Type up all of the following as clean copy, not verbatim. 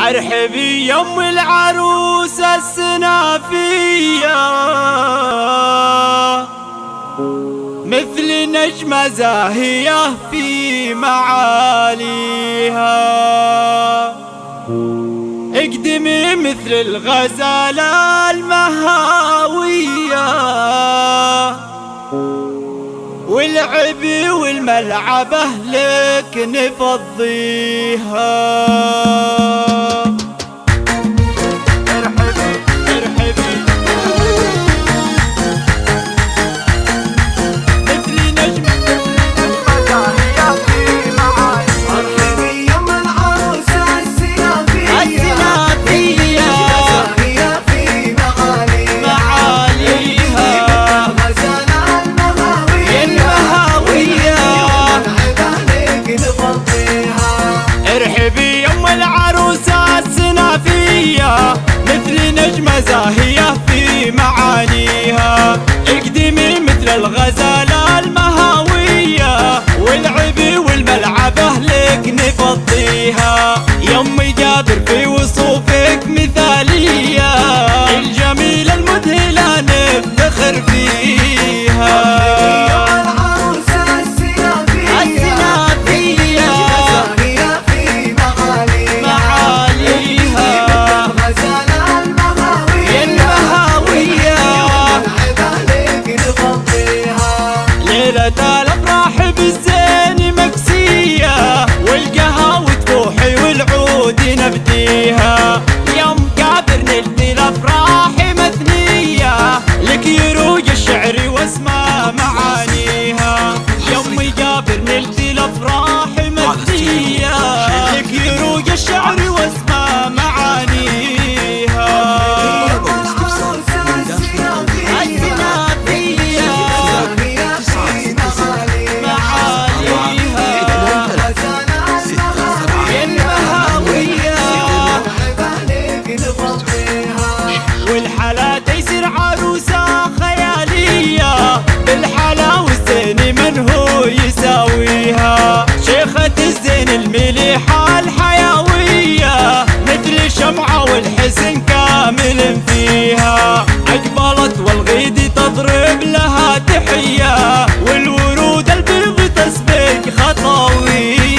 ارحبي يم العروسة السنافية، مثل نجمة زاهية في معاليها. اقدمي مثل الغزالة المهاوية، والعبي والملعبة لك نفضيها. ارحبي يم العروسة السنافية، مثل نجمة زاهية في معانيها. اقدمي مثل الغزالة المهاوية، والعبي والملعبة لك نفضيها. يم جابر في وصوفك مثالية، الجميلة المذهلة نفتخر فيها. الافراح بالزين مكسية، والقهوة تفوحي والعود نبديها. يوم قابر نلتي الافراح مثنية، لك يروج الشعر واسمى معانيها. يوم قابر نلتي الافراح مثنية، لك يروج الشعر واسمى معانيها. والحلا تيسر عروسة خيالية، بالحلا والزين من هو يساويها. شيخة الزين المليحة الحيوية، مثل شمعة والحسن كامل فيها. أقبلت والغيد تضرب لها تحية، والورود البيض تسبق خطاويها.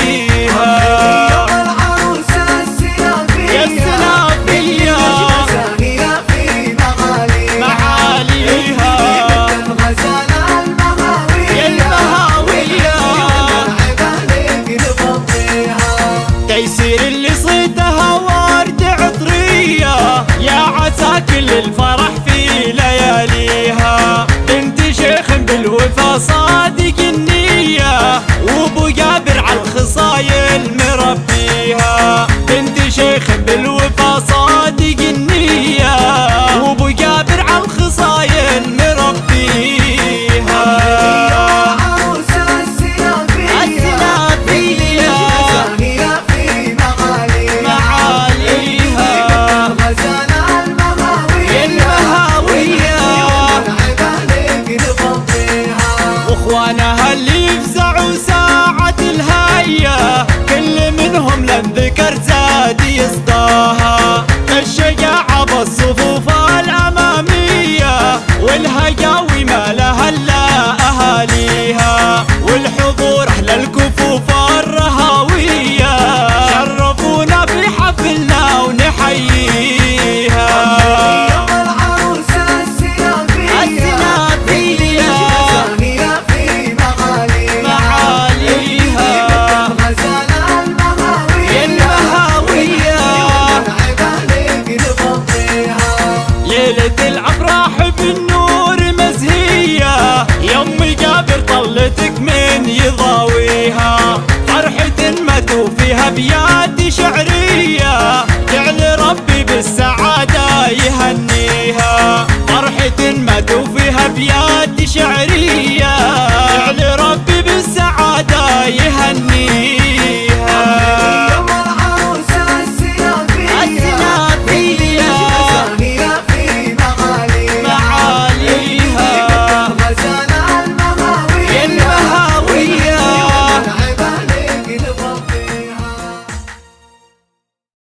تيسير اللي صيتها ورد عطرية، يا عسى كل الفرح في لياليها. بنت شيخ بالوفا صادق النية، وابو جابر على الخصايل مربيها. بنت شيخ بالوفا صادق النية، وابو جابر على الخصايل مربيها. واخوانها اللي يفزعوا ساعة الهية، كل منهم لن ذكر زاد يصداها. الشجاعة بالصفوف الأمامية، والهجاوي ما لها إلا أهاليها. والحضور أهل الكفوف الرهاوية، شرفونا في حفلنا ونحييها. ليلة الأفراح بالنور مزهية، يم جابر طلتك من يضاويها. فرحة ما توفيها أبيات شعرية، جعل ربي بالسعادة